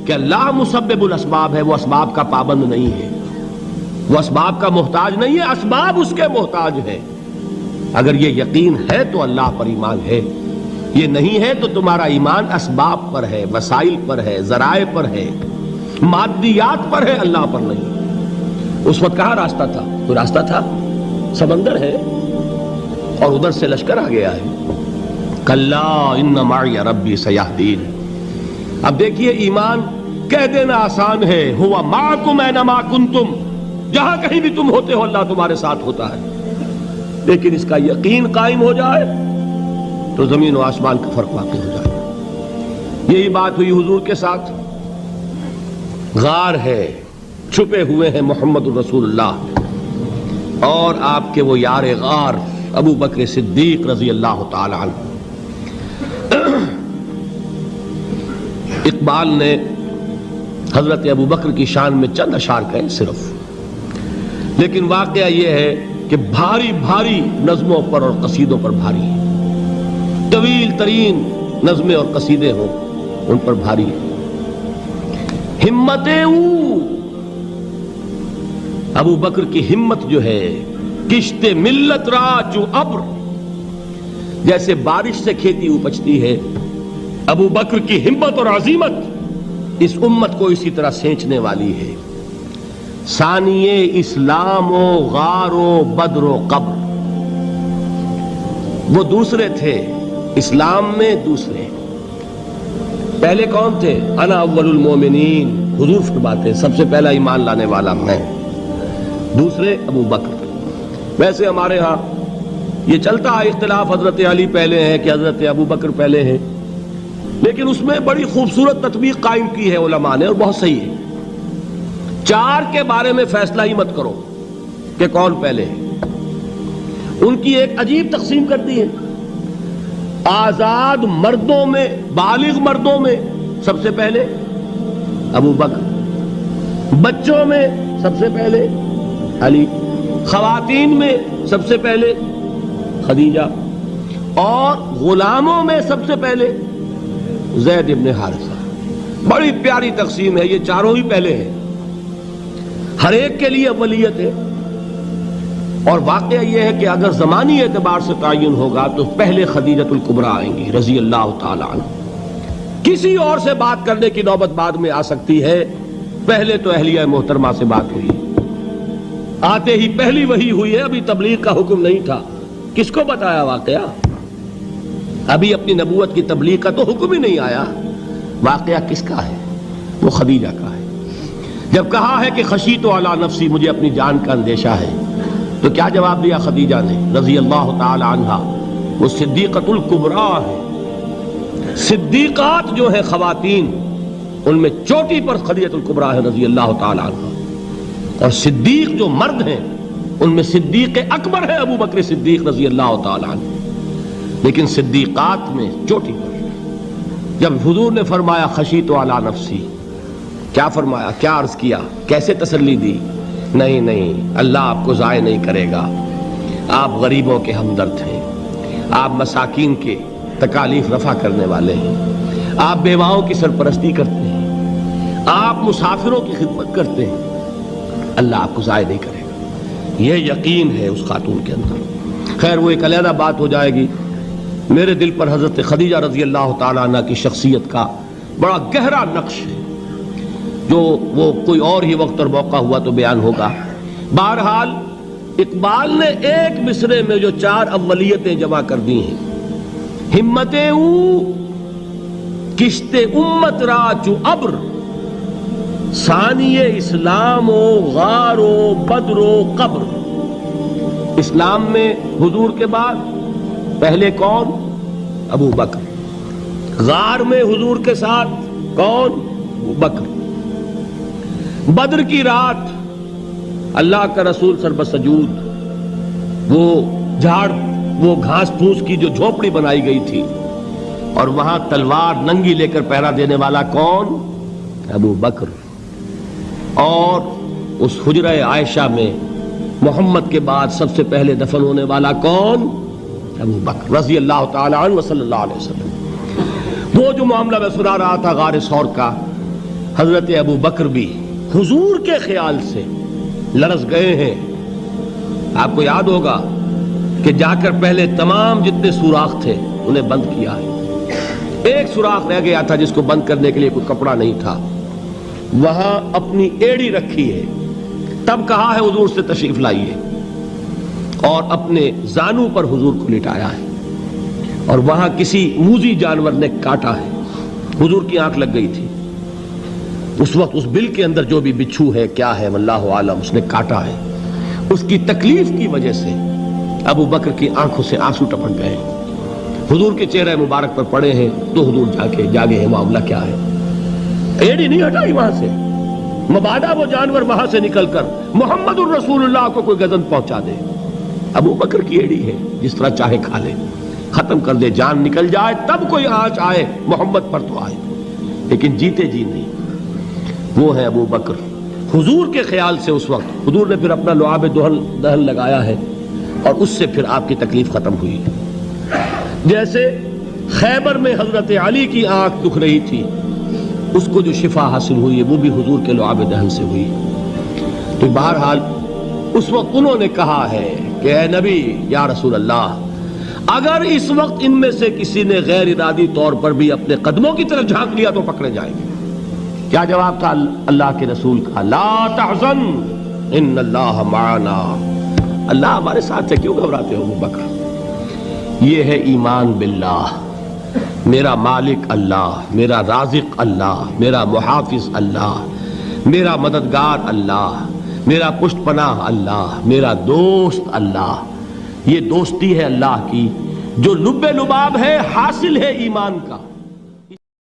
کہ اللہ مسبب الاسباب ہے، وہ اسباب کا پابند نہیں ہے، وہ اسباب کا محتاج نہیں ہے، اسباب اس کے محتاج ہے۔ اگر یہ یقین ہے تو اللہ پر ایمان ہے، یہ نہیں ہے تو تمہارا ایمان اسباب پر ہے، وسائل پر ہے، ذرائع پر ہے، مادیات پر ہے، اللہ پر نہیں۔ اس وقت کہاں راستہ تھا؟ کوئی راستہ تھا؟ سمندر ہے اور ادھر سے لشکر آ گیا ہے۔ کلا ان معی ربی سیہدین۔ اب دیکھیے ایمان کہہ دینا آسان ہے، ہوا معکم اینما کنتم، جہاں کہیں بھی تم ہوتے ہو اللہ تمہارے ساتھ ہوتا ہے، لیکن اس کا یقین قائم ہو جائے تو زمین و آسمان کا فرق واقع ہو جائے۔ یہی بات ہوئی حضور کے ساتھ۔ غار ہے، چھپے ہوئے ہیں محمد الرسول اللہ اور آپ کے وہ یار غار ابو بکر صدیق رضی اللہ تعالی عنہ۔ اقبال نے حضرت ابو بکر کی شان میں چند اشعار کہے صرف، لیکن واقعہ یہ ہے کہ بھاری بھاری نظموں پر اور قصیدوں پر بھاری ہے، طویل ترین نظمیں اور قصیدے ہوں ان پر بھاری ہے۔ ہمت ابو بکر کی ہمت جو ہے، کشت ملت را جو ابر، جیسے بارش سے کھیتی اپجتی ہے، ابو بکر کی ہمت اور عزیمت اس امت کو اسی طرح سینچنے والی ہے۔ ثانیے اسلام و غار و بدر و قبر، وہ دوسرے تھے اسلام میں، دوسرے پہلے کون تھے؟ انا اول المومنین، حضور فرماتے ہیں سب سے پہلا ایمان لانے والا میں، دوسرے ابو بکر۔ ویسے ہمارے ہاں یہ چلتا ہے اختلاف، حضرت علی پہلے ہیں کہ حضرت ابو بکر پہلے ہیں، لیکن اس میں بڑی خوبصورت تطبیق قائم کی ہے علماء نے اور بہت صحیح ہے۔ چار کے بارے میں فیصلہ ہی مت کرو کہ کون پہلے ہے، ان کی ایک عجیب تقسیم کر دی ہے۔ آزاد مردوں میں، بالغ مردوں میں سب سے پہلے ابو بکر، بچوں میں سب سے پہلے علی، خواتین میں سب سے پہلے خدیجہ، اور غلاموں میں سب سے پہلے زید ابن حارثہ۔ بڑی پیاری تقسیم ہے، یہ چاروں ہی پہلے ہیں، ہر ایک کے لیے اولیت ہے۔ اور واقعہ یہ ہے کہ اگر زمانی اعتبار سے تعین ہوگا تو پہلے خدیجۃ الکبریٰ آئیں گی رضی اللہ تعالی عنہ، کسی اور سے بات کرنے کی نوبت بعد میں آ سکتی ہے، پہلے تو اہلیہ محترمہ سے بات ہوئی، آتے ہی پہلی وحی ہوئی ہے، ابھی تبلیغ کا حکم نہیں تھا۔ کس کو بتایا واقعہ؟ ابھی اپنی نبوت کی تبلیغ کا تو حکم ہی نہیں آیا۔ واقعہ کس کا ہے؟ وہ خدیجہ کا ہے۔ جب کہا ہے کہ خشیت علی نفسی، مجھے اپنی جان کا اندیشہ ہے، تو کیا جواب دیا خدیجہ نے رضی اللہ تعالی عنہا؟ وہ صدیقۃ الکبریٰ ہے، صدیقات جو ہیں خواتین ان میں چوٹی پر خدیجۃ الکبریٰ ہے رضی اللہ تعالی عنہا، اور صدیق جو مرد ہیں ان میں صدیق اکبر ہے ابو بکر صدیق رضی اللہ تعالی عنہ، لیکن صدیقات میں چوٹی پر۔ جب حضور نے فرمایا خشیت علی نفسی، کیا فرمایا، کیا عرض کیا، کیسے تسلی دی؟ نہیں نہیں، اللہ آپ کو ضائع نہیں کرے گا، آپ غریبوں کے ہمدرد ہیں، آپ مساکین کے تکالیف رفع کرنے والے ہیں، آپ بیواؤں کی سرپرستی کرتے ہیں، آپ مسافروں کی خدمت کرتے ہیں، اللہ آپ کو ضائع نہیں کرے گا۔ یہ یقین ہے اس خاتون کے اندر۔ خیر وہ ایک علیحدہ بات ہو جائے گی۔ میرے دل پر حضرت خدیجہ رضی اللہ تعالیٰ عنہ کی شخصیت کا بڑا گہرا نقش ہے، جو وہ کوئی اور ہی وقت اور موقع ہوا تو بیان ہوگا۔ بہرحال اقبال نے ایک مصرے میں جو چار اولیتیں جمع کر دی ہیں، ہمتیں کشت امت را چو ابر، ثانی اسلام و غار و بدر و قبر۔ اسلام میں حضور کے بعد پہلے کون؟ ابو بکر۔ غار میں حضور کے ساتھ کون؟ ابو بکر۔ بدر کی رات اللہ کا رسول سر بسجود، وہ جھاڑ، وہ گھاس پھوس کی جو جھوپڑی بنائی گئی تھی، اور وہاں تلوار ننگی لے کر پہرا دینے والا کون؟ ابو بکر۔ اور اس حجرہ عائشہ میں محمد کے بعد سب سے پہلے دفن ہونے والا کون؟ ابو بکر رضی اللہ تعالی عنہ صلی اللہ علیہ وسلم۔ وہ جو معاملہ میں سنا رہا تھا غار ثور کا، حضرت ابو بکر بھی حضور کے خیال سے لرز گئے ہیں. آپ کو یاد ہوگا کہ جا کر پہلے تمام جتنے سوراخ تھے انہیں بند کیا ہے. ایک سوراخ رہ گیا تھا جس کو بند کرنے کے لیے کوئی کپڑا نہیں تھا. وہاں اپنی ایڑی رکھی ہے. تب کہا ہے حضور سے تشریف لائیے, اور اپنے زانو پر حضور کو لٹایا ہے. اور وہاں کسی موذی جانور نے کاٹا ہے. حضور کی آنکھ لگ گئی تھی. اس وقت اس بل کے اندر جو بھی بچھو ہے کیا ہے واللہ عالم, اس نے کاٹا ہے. اس کی تکلیف کی وجہ سے ابو بکر کی آنکھوں سے آنسو ٹپک گئے. حضور کے چہرے مبارک پر پڑے ہیں تو حضور جاگے ہیں معاملہ کیا ہے. ایڑی نہیں ہٹائی وہاں سے, مبادا وہ جانور وہاں سے نکل کر محمد الرسول اللہ کو کوئی گزن پہنچا دے. ابو بکر کی ایڑی ہے, جس طرح چاہے کھا لے, ختم کر دے, جان نکل جائے تب کوئی آنچ آئے محمد پر تو آئے, لیکن جیتے جی نہیں. وہ ہے ابو بکر. حضور کے خیال سے اس وقت حضور نے پھر اپنا لعاب دہن لگایا ہے, اور اس سے پھر آپ کی تکلیف ختم ہوئی. جیسے خیبر میں حضرت علی کی آنکھ دکھ رہی تھی, اس کو جو شفا حاصل ہوئی وہ بھی حضور کے لعاب دہن سے ہوئی. تو بہرحال اس وقت انہوں نے کہا ہے کہ اے نبی یا رسول اللہ, اگر اس وقت ان میں سے کسی نے غیر ارادی طور پر بھی اپنے قدموں کی طرف جھانک لیا تو پکڑے جائیں گے. کیا جواب تھا اللہ کے رسول کا؟ لا تحزن ان اللہ معنا, اللہ ہمارے ساتھ ہے, کیوں گھبراتے ہو ابو بکر. یہ ہے ایمان باللہ, میرا مالک اللہ, میرا رازق اللہ, میرا محافظ اللہ, میرا مددگار اللہ, میرا پشت پناہ اللہ, میرا دوست اللہ. یہ دوستی ہے اللہ کی جو لب لباب ہے, حاصل ہے ایمان کا.